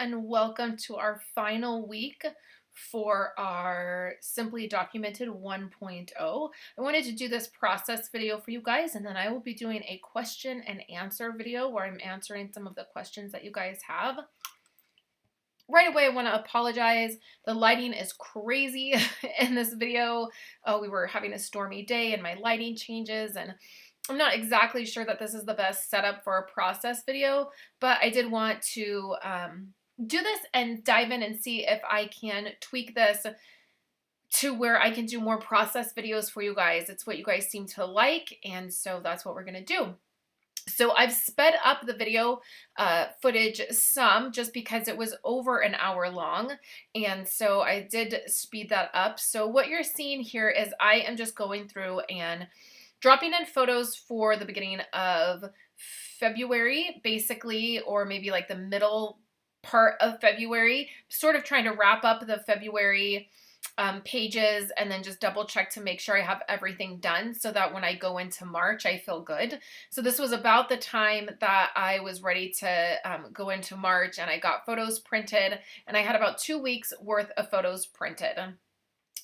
and welcome to our final week for our Simply Documented 1.0. I wanted to do this process video for you guys, and then I will be doing a question and answer video where I'm answering some of the questions that you guys have. Right away, I want to apologize. The lighting is crazy in this video. We were having a stormy day and my lighting changes, and I'm not exactly sure that this is the best setup for a process video, but I did want to do this and dive in and see if I can tweak this to where I can do more process videos for you guys. It's what you guys seem to like, and so that's what we're going to do. So I've sped up the video footage some just because it was over an hour long, and so I did speed that up. So what you're seeing here is I am just going through and dropping in photos for the beginning of February, basically, or maybe like the middle part of February, sort of trying to wrap up the February pages and then just double check to make sure I have everything done so that when I go into March, I feel good. So this was about the time that I was ready to go into March, and I got photos printed, and I had about 2 weeks worth of photos printed.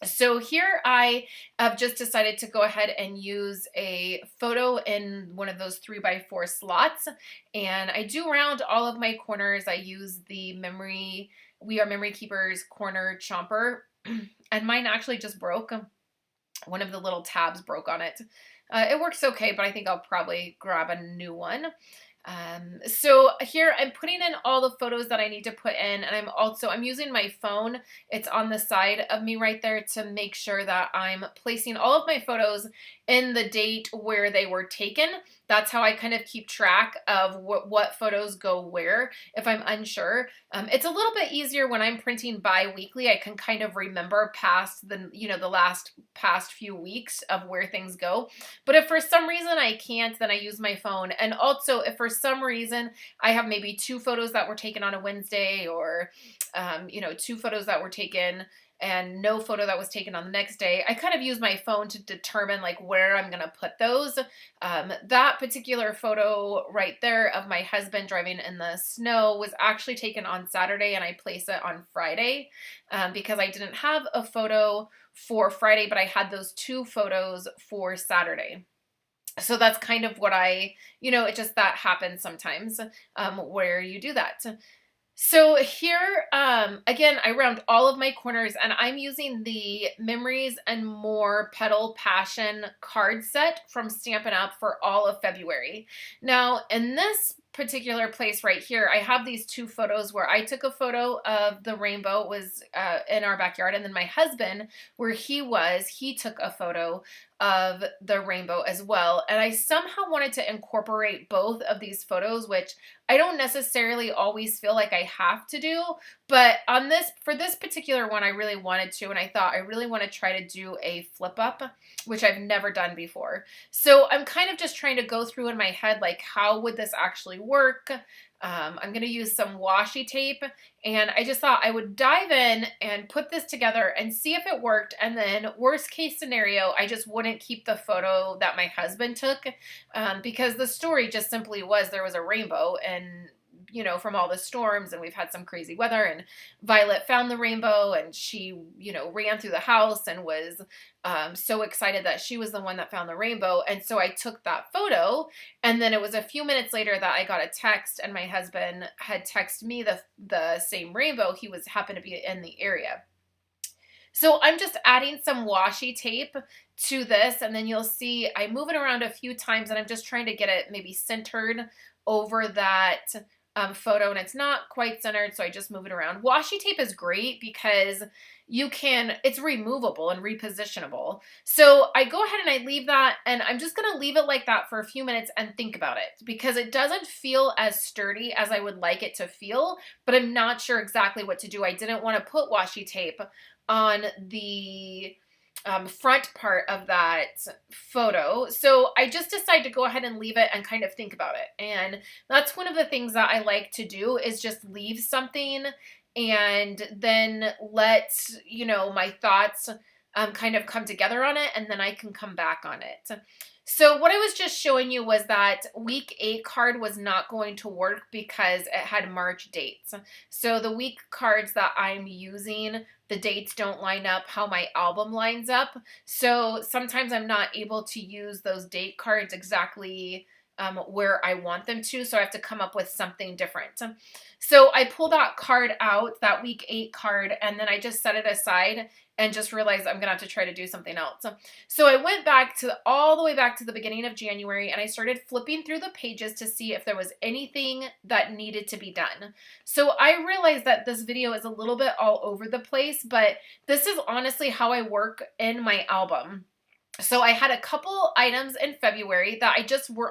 So here I have just decided to go ahead and use a photo in one of those 3x4 slots, and I do round all of my corners. I use the We Are Memory Keepers corner chomper, and mine actually just broke. One of the little tabs broke on it. It works okay, but I think I'll probably grab a new one. So here I'm putting in all the photos that I need to put in, and I'm using my phone. It's on the side of me right there to make sure that I'm placing all of my photos in the date where they were taken. That's how I kind of keep track of what photos go where if I'm unsure. It's a little bit easier when I'm printing bi-weekly. I can kind of remember past the last past few weeks of where things go. But if for some reason I can't, then I use my phone. And also if for some reason I have maybe 2 photos that were taken on a Wednesday, or 2 photos that were taken and no photo that was taken on the next day, I kind of use my phone to determine like where I'm going to put those. That particular photo right there of my husband driving in the snow was actually taken on Saturday, and I place it on Friday because I didn't have a photo for Friday, but I had those 2 photos for Saturday. So that's kind of what it just that happens sometimes where you do that. So here, again, I round all of my corners, and I'm using the Memories and More Petal Passion card set from Stampin' Up! For all of February. Now, in this particular place right here, I have these 2 photos where I took a photo of the rainbow. It was in our backyard, and then my husband, where he took a photo of the rainbow as well. And I somehow wanted to incorporate both of these photos, which I don't necessarily always feel like I have to do, but for this particular one, I really wanted to, and I thought I really want to try to do a flip up, which I've never done before. So I'm kind of just trying to go through in my head, like, how would this actually work? I'm going to use some washi tape, and I just thought I would dive in and put this together and see if it worked, and then worst case scenario, I just wouldn't keep the photo that my husband took because the story just simply was there was a rainbow, and from all the storms, and we've had some crazy weather, and Violet found the rainbow, and she, ran through the house and was so excited that she was the one that found the rainbow. And so I took that photo, and then it was a few minutes later that I got a text, and my husband had texted me the same rainbow. He happened to be in the area. So I'm just adding some washi tape to this, and then you'll see I move it around a few times, and I'm just trying to get it maybe centered over that photo, and it's not quite centered, so I just move it around. Washi tape is great because it's removable and repositionable. So I go ahead and I leave that, and I'm just going to leave it like that for a few minutes and think about it, because it doesn't feel as sturdy as I would like it to feel, but I'm not sure exactly what to do. I didn't want to put washi tape on the front part of that photo. So I just decided to go ahead and leave it and kind of think about it. And that's one of the things that I like to do, is just leave something and then let, my thoughts kind of come together on it, and then I can come back on it. So what I was just showing you was that week 8 card was not going to work because it had March dates. So the week cards that I'm using, the dates don't line up how my album lines up. So sometimes I'm not able to use those date cards exactly where I want them to. So I have to come up with something different. So I pull that card out, that week 8 card, and then I just set it aside and just realized I'm going to have to try to do something else. So I went back to all the way back to the beginning of January, and I started flipping through the pages to see if there was anything that needed to be done. So I realized that this video is a little bit all over the place, but this is honestly how I work in my album. So I had a couple items in February that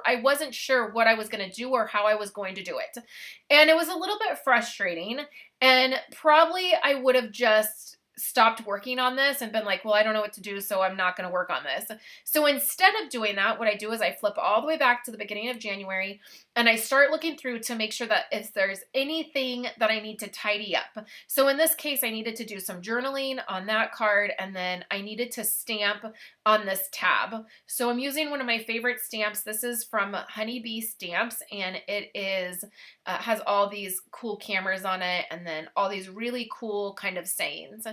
I wasn't sure what I was going to do or how I was going to do it. And it was a little bit frustrating, and probably I would have just stopped working on this and been like, well, I don't know what to do, so I'm not going to work on this. So instead of doing that, what I do is I flip all the way back to the beginning of January, and I start looking through to make sure that if there's anything that I need to tidy up. So in this case, I needed to do some journaling on that card, and then I needed to stamp on this tab. So I'm using one of my favorite stamps. This is from Honeybee Stamps, and it is has all these cool cameras on it, and then all these really cool kind of sayings.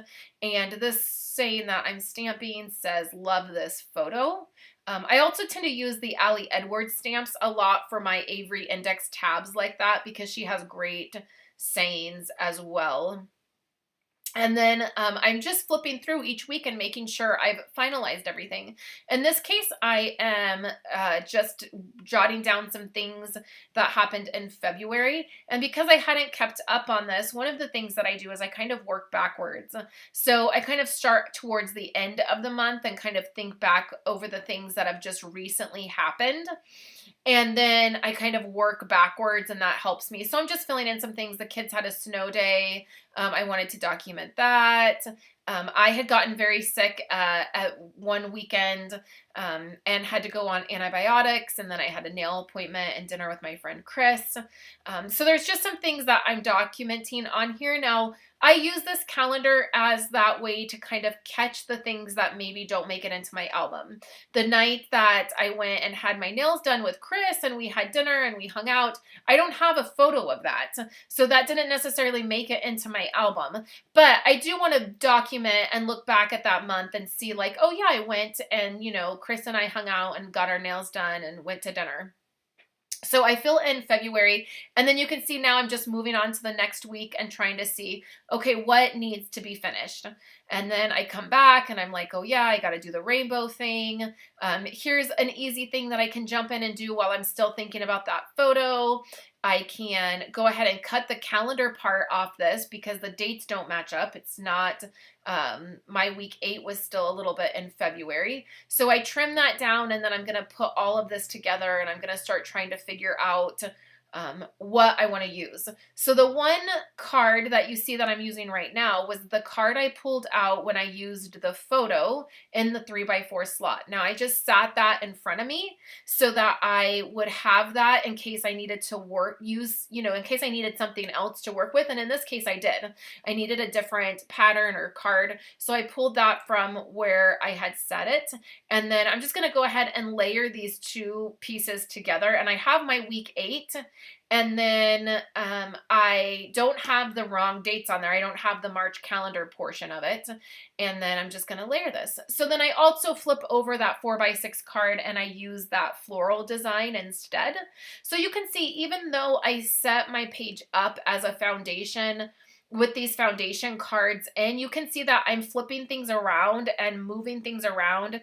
And this saying that I'm stamping says, "Love this photo." I also tend to use the Allie Edwards stamps a lot for my Avery Index tabs like that because she has great sayings as well. And then I'm just flipping through each week and making sure I've finalized everything. In this case, I am just jotting down some things that happened in February. And because I hadn't kept up on this, one of the things that I do is I kind of work backwards. So I kind of start towards the end of the month and kind of think back over the things that have just recently happened. And then I kind of work backwards, and that helps me. So I'm just filling in some things. The kids had a snow day. I wanted to document that. I had gotten very sick at one weekend and had to go on antibiotics, and then I had a nail appointment and dinner with my friend Chris. So there's just some things that I'm documenting on here. Now, I use this calendar as that way to kind of catch the things that maybe don't make it into my album. The night that I went and had my nails done with Chris and we had dinner and we hung out, I don't have a photo of that. So that didn't necessarily make it into my album. But I do want to document and look back at that month and see like, oh yeah, I went and, Chris and I hung out and got our nails done and went to dinner. So I fill in February, and then you can see now I'm just moving on to the next week and trying to see, okay, what needs to be finished? And then I come back and I'm like, oh yeah, I got to do the rainbow thing. Here's an easy thing that I can jump in and do while I'm still thinking about that photo. I can go ahead and cut the calendar part off this because the dates don't match up. It's not, my week 8 was still a little bit in February. So I trim that down, and then I'm going to put all of this together, and I'm going to start trying to figure out what I want to use. So the one card that you see that I'm using right now was the card I pulled out when I used the photo in the 3x4 slot. Now I just sat that in front of me so that I would have that in case I needed to in case I needed something else to work with. And in this case I did. I needed a different pattern or card. So I pulled that from where I had set it. And then I'm just going to go ahead and layer these two pieces together. And I have my week 8. And then I don't have the wrong dates on there. I don't have the March calendar portion of it. And then I'm just going to layer this. So then I also flip over that 4x6 card and I use that floral design instead. So you can see, even though I set my page up as a foundation with these foundation cards, and you can see that I'm flipping things around and moving things around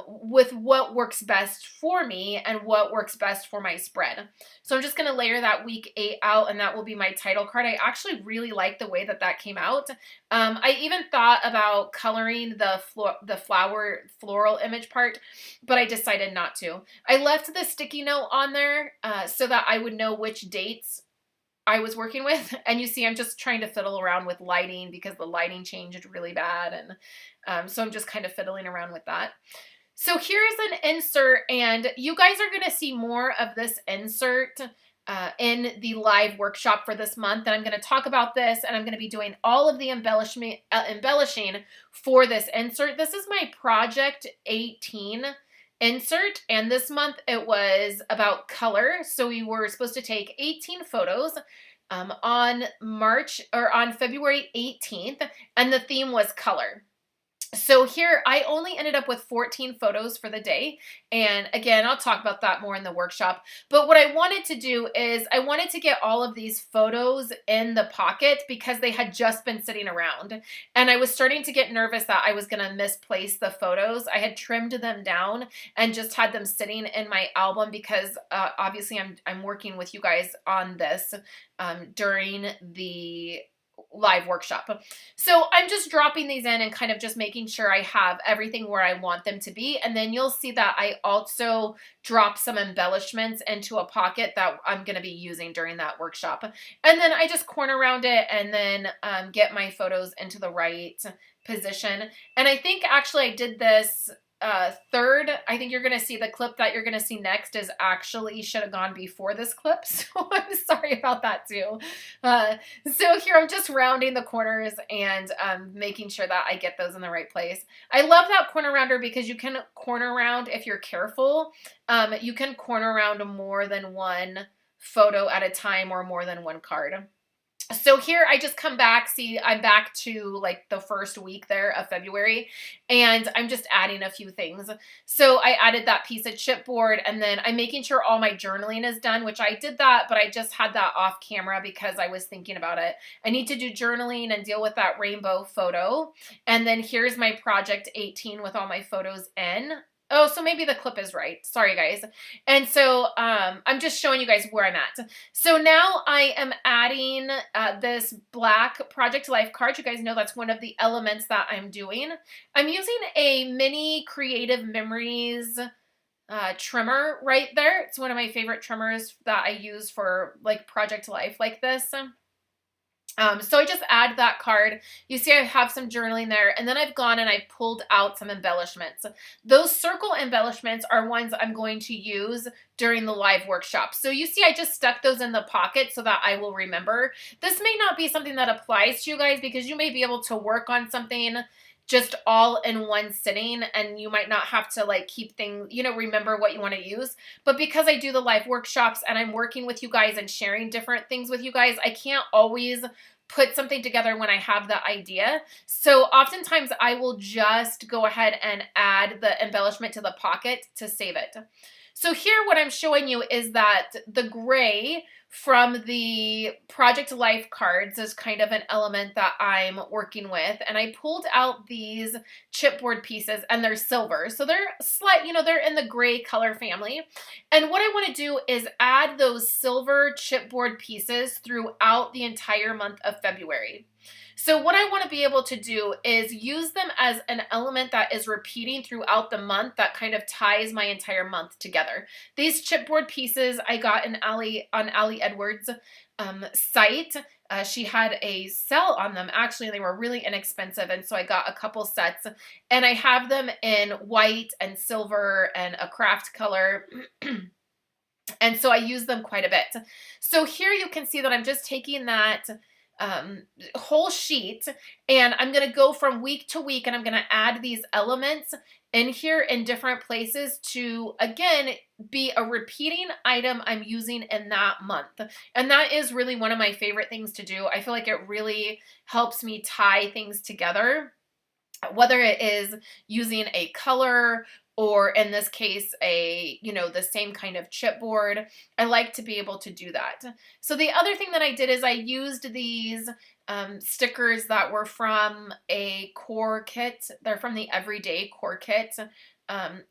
with what works best for me and what works best for my spread. So I'm just going to layer that week 8 out, and that will be my title card. I actually really like the way that came out. I even thought about coloring the floral image part, but I decided not to. I left the sticky note on there so that I would know which dates I was working with. And you see, I'm just trying to fiddle around with lighting because the lighting changed really bad. And so I'm just kind of fiddling around with that. So here's an insert, and you guys are going to see more of this insert in the live workshop for this month. And I'm going to talk about this, and I'm going to be doing all of the embellishing for this insert. This is my Project 18 insert, and this month it was about color. So we were supposed to take 18 photos on February 18th, and the theme was color. So here I only ended up with 14 photos for the day. And again, I'll talk about that more in the workshop. But what I wanted to do is I wanted to get all of these photos in the pocket because they had just been sitting around. And I was starting to get nervous that I was going to misplace the photos. I had trimmed them down and just had them sitting in my album because obviously I'm working with you guys on this during the live workshop. So I'm just dropping these in and kind of just making sure I have everything where I want them to be. And then you'll see that I also drop some embellishments into a pocket that I'm going to be using during that workshop. And then I just corner around it and then get my photos into the right position. And I think actually I did this third. I think you're going to see the clip that you're going to see next is actually should have gone before this clip. So I'm sorry about that too. So here I'm just rounding the corners and making sure that I get those in the right place. I love that corner rounder because you can corner round if you're careful. You can corner round more than one photo at a time or more than one card. So here I just come back, see I'm back to like the first week there of February, and I'm just adding a few things. So I added that piece of chipboard, and then I'm making sure all my journaling is done, which I did that, but I just had that off camera because I was thinking about it. I need to do journaling and deal with that rainbow photo. And then here's my project 18 with all my photos in. Oh, so maybe the clip is right. Sorry, guys. And so I'm just showing you guys where I'm at. So now I am adding this black Project Life card. You guys know that's one of the elements that I'm doing. I'm using a mini Creative Memories trimmer right there. It's one of my favorite trimmers that I use for like Project Life like this. So I just add that card. You see I have some journaling there, and then I've gone and I've pulled out some embellishments. Those circle embellishments are ones I'm going to use during the live workshop. So you see I just stuck those in the pocket so that I will remember. This may not be something that applies to you guys because you may be able to work on something just all in one sitting and you might not have to like keep things, remember what you want to use. But because I do the live workshops and I'm working with you guys and sharing different things with you guys, I can't always put something together when I have the idea. So oftentimes I will just go ahead and add the embellishment to the pocket to save it. So here what I'm showing you is that the gray from the Project Life cards is kind of an element that I'm working with. And I pulled out these chipboard pieces and they're silver. So they're they're in the gray color family. And what I want to do is add those silver chipboard pieces throughout the entire month of February. So what I want to be able to do is use them as an element that is repeating throughout the month that kind of ties my entire month together. These chipboard pieces I got on Allie Edwards' site. She had a sale on them actually, and they were really inexpensive, and so I got a couple sets, and I have them in white and silver and a craft color. And so I use them quite a bit. So here you can see that I'm just taking that whole sheet and I'm going to go from week to week and I'm going to add these elements in here in different places to, again, be a repeating item I'm using in that month. And that is really one of my favorite things to do. I feel like it really helps me tie things together, whether it is using a color or in this case, the same kind of chipboard. I like to be able to do that. So the other thing that I did is I used these stickers that were from a core kit. They're from the Everyday Core Kit.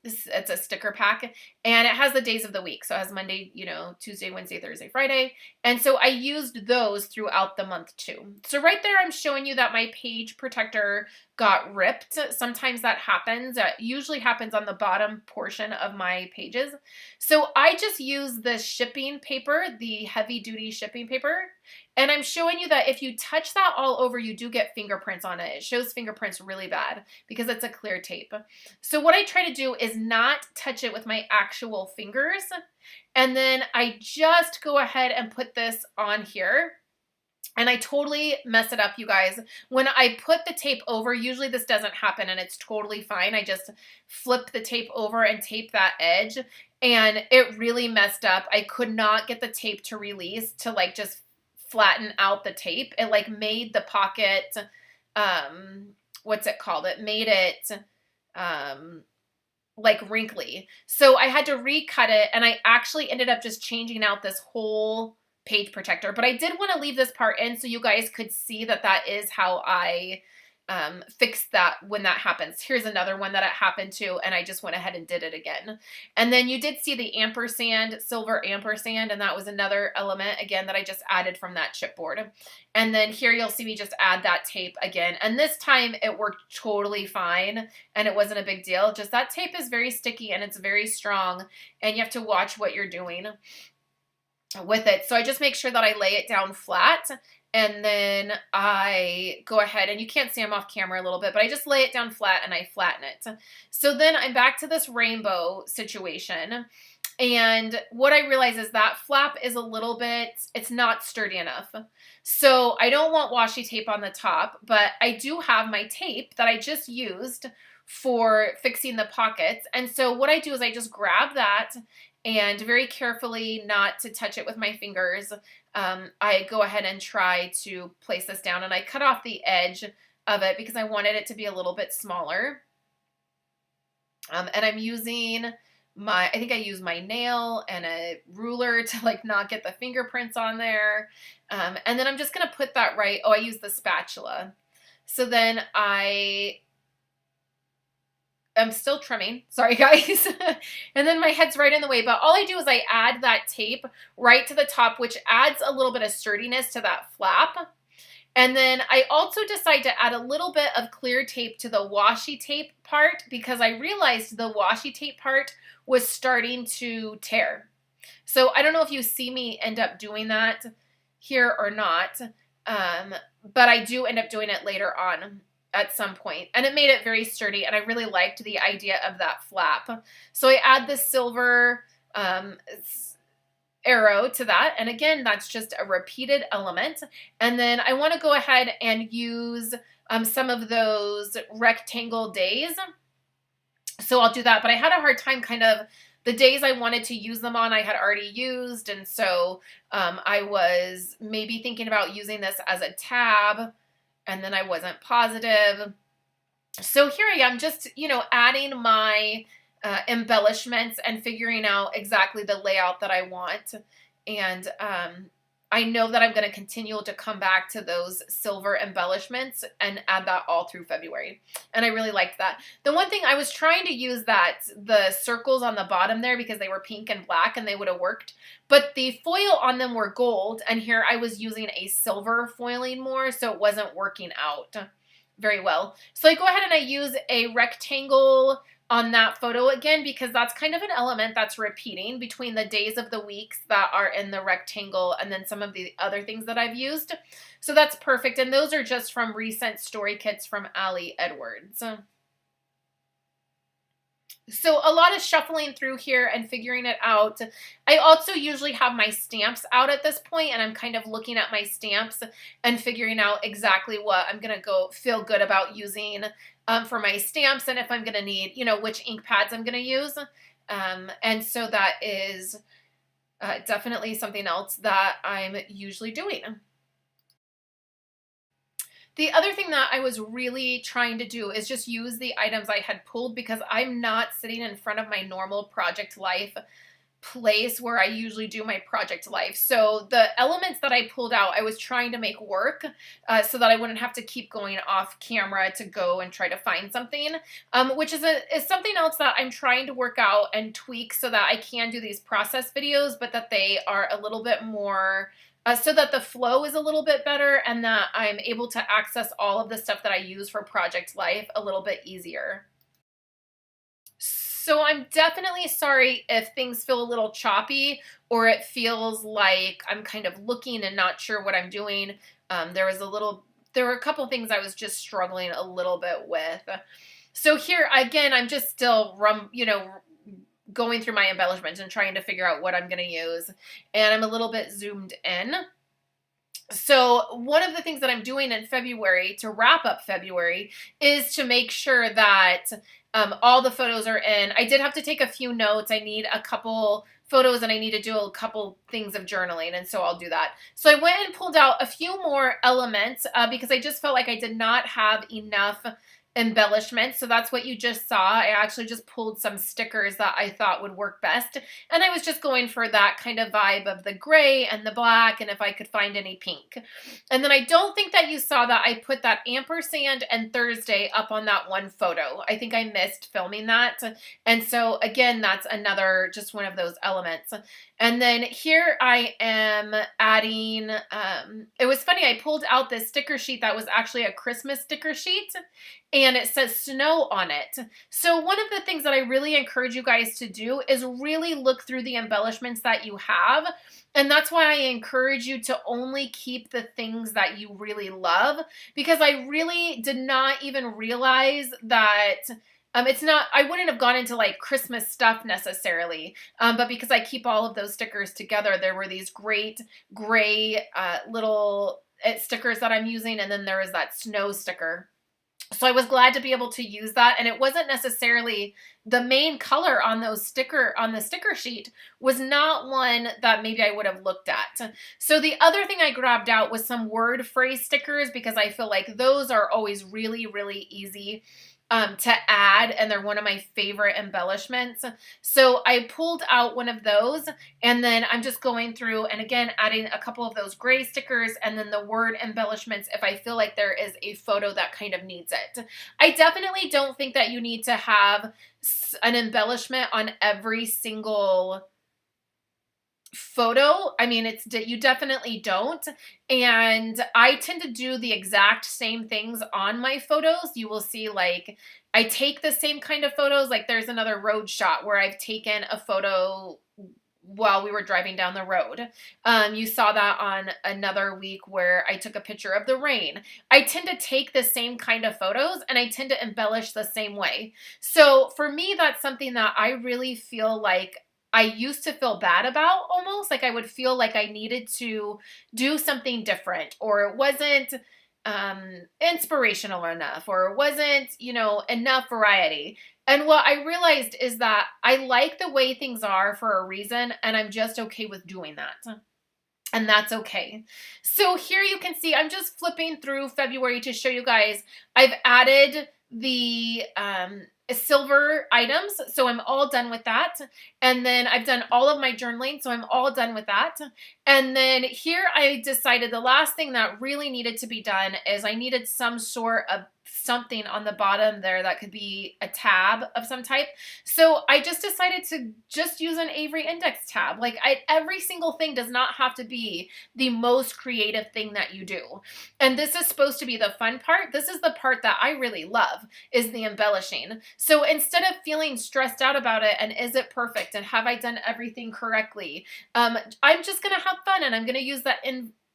It's a sticker pack and it has the days of the week. So it has Monday, Tuesday, Wednesday, Thursday, Friday. And so I used those throughout the month too. So right there, I'm showing you that my page protector got ripped. Sometimes that happens. It usually happens on the bottom portion of my pages. So I just use the shipping paper, the heavy duty shipping paper. And I'm showing you that if you touch that all over, you do get fingerprints on it. It shows fingerprints really bad because it's a clear tape. So what I try to do is not touch it with my actual fingers. And then I just go ahead and put this on here. And I totally mess it up, you guys. When I put the tape over, usually this doesn't happen and it's totally fine. I just flip the tape over and tape that edge, and it really messed up. I could not get the tape to release to like just flatten out the tape. It like made the pocket, what's it called? It made it, like wrinkly. So I had to recut it, and I actually ended up just changing out this whole page protector. But I did want to leave this part in so you guys could see that that is how I fix that when that happens. Here's another one that it happened to, and I just went ahead and did it again. And then you did see the ampersand, silver ampersand, and that was another element, again, that I just added from that chipboard. And then here you'll see me just add that tape again. And this time it worked totally fine, and it wasn't a big deal. Just that tape is very sticky, and it's very strong, and you have to watch what you're doing with it. So I just make sure that I lay it down flat, and then I go ahead, and you can't see I'm off camera a little bit, but I just lay it down flat and I flatten it. So then I'm back to this rainbow situation. And what I realize is that flap is a little bit, it's not sturdy enough. So I don't want washi tape on the top, but I do have my tape that I just used for fixing the pockets. And so what I do is I just grab that, and very carefully, not to touch it with my fingers, I go ahead and try to place this down, and I cut off the edge of it because I wanted it to be a little bit smaller. And I'm using I think I use my nail and a ruler to like not get the fingerprints on there. And then I'm just going to put that right. Oh, I use the spatula. So then I'm still trimming. Sorry, guys. And then my head's right in the way. But all I do is I add that tape right to the top, which adds a little bit of sturdiness to that flap. And then I also decide to add a little bit of clear tape to the washi tape part because I realized the washi tape part was starting to tear. So I don't know if you see me end up doing that here or not, but I do end up doing it later on at some point, and it made it very sturdy, and I really liked the idea of that flap. So I add the silver arrow to that, and again, that's just a repeated element. And then I want to go ahead and use some of those rectangle days. So I'll do that, but I had a hard time kind of, the days I wanted to use them on I had already used, and so I was maybe thinking about using this as a tab, and then I wasn't positive. So here I am just, adding my embellishments and figuring out exactly the layout that I want. And I know that I'm going to continue to come back to those silver embellishments and add that all through February. And I really liked that. The one thing I was trying to use the circles on the bottom there because they were pink and black and they would have worked, but the foil on them were gold, and here I was using a silver foiling more, so it wasn't working out very well. So I go ahead and I use a rectangle on that photo again because that's kind of an element that's repeating between the days of the weeks that are in the rectangle and then some of the other things that I've used. So that's perfect, and those are just from recent story kits from Allie Edwards. So a lot of shuffling through here and figuring it out. I also usually have my stamps out at this point, and I'm kind of looking at my stamps and figuring out exactly what I'm going to feel good about using for my stamps, and if I'm going to need, which ink pads I'm going to use. And so that is definitely something else that I'm usually doing. The other thing that I was really trying to do is just use the items I had pulled because I'm not sitting in front of my normal Project Life place where I usually do my Project Life. So the elements that I pulled out, I was trying to make work so that I wouldn't have to keep going off camera to go and try to find something, which is something else that I'm trying to work out and tweak so that I can do these process videos, but that they are a little bit more so that the flow is a little bit better and that I'm able to access all of the stuff that I use for Project Life a little bit easier. So I'm definitely sorry if things feel a little choppy or it feels like I'm kind of looking and not sure what I'm doing. There were a couple things I was just struggling a little bit with. So here, again, I'm just still, going through my embellishments and trying to figure out what I'm going to use. And I'm a little bit zoomed in. So one of the things that I'm doing in February to wrap up February is to make sure that all the photos are in. I did have to take a few notes. I need a couple photos and I need to do a couple things of journaling, and so I'll do that. So I went and pulled out a few more elements because I just felt like I did not have enough embellishments. So that's what you just saw. I actually just pulled some stickers that I thought would work best, and I was just going for that kind of vibe of the gray and the black, and if I could find any pink. And then I don't think that you saw that I put that ampersand and Thursday up on that one photo. I think I missed filming that. And so again, that's another, just one of those elements. And then here I am adding, it was funny, I pulled out this sticker sheet that was actually a Christmas sticker sheet, and it says snow on it. So one of the things that I really encourage you guys to do is really look through the embellishments that you have. And that's why I encourage you to only keep the things that you really love, because I really did not even realize that it's not, I wouldn't have gone into like Christmas stuff necessarily, but because I keep all of those stickers together, there were these great gray little stickers that I'm using, and then there is that snow sticker. So I was glad to be able to use that, and it wasn't necessarily the main color on the sticker sheet was not one that maybe I would have looked at. So the other thing I grabbed out was some word phrase stickers, because I feel like those are always really, really easy to add, and they're one of my favorite embellishments. So I pulled out one of those, and then I'm just going through and again adding a couple of those gray stickers and then the word embellishments if I feel like there is a photo that kind of needs it. I definitely don't think that you need to have an embellishment on every single photo. I mean, you definitely don't. And I tend to do the exact same things on my photos. You will see, like, I take the same kind of photos. Like, there's another road shot where I've taken a photo while we were driving down the road. You saw that on another week where I took a picture of the rain. I tend to take the same kind of photos and I tend to embellish the same way. So for me, that's something that I really feel like I used to feel bad about, almost like I would feel like I needed to do something different, or it wasn't inspirational enough, or it wasn't, enough variety. And what I realized is that I like the way things are for a reason, and I'm just okay with doing that. And that's okay. So here you can see, I'm just flipping through February to show you guys, I've added the silver items, so I'm all done with that. And then I've done all of my journaling, so I'm all done with that. And then here I decided the last thing that really needed to be done is I needed some sort of something on the bottom there that could be a tab of some type. So I just decided to just use an Avery index tab. Like, every single thing does not have to be the most creative thing that you do. And this is supposed to be the fun part. This is the part that I really love, is the embellishing. So instead of feeling stressed out about it and is it perfect and have I done everything correctly, I'm just going to have fun, and I'm going to use that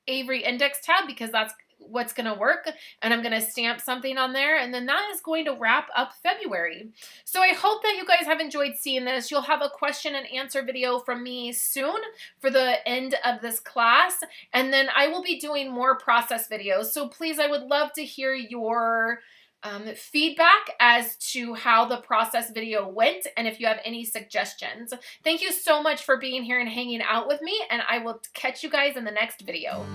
Avery index tab because that's what's going to work, and I'm going to stamp something on there, and then that is going to wrap up February. So I hope that you guys have enjoyed seeing this. You'll have a question and answer video from me soon for the end of this class, and then I will be doing more process videos. So please, I would love to hear your feedback as to how the process video went, and if you have any suggestions. Thank you so much for being here and hanging out with me, and I will catch you guys in the next video.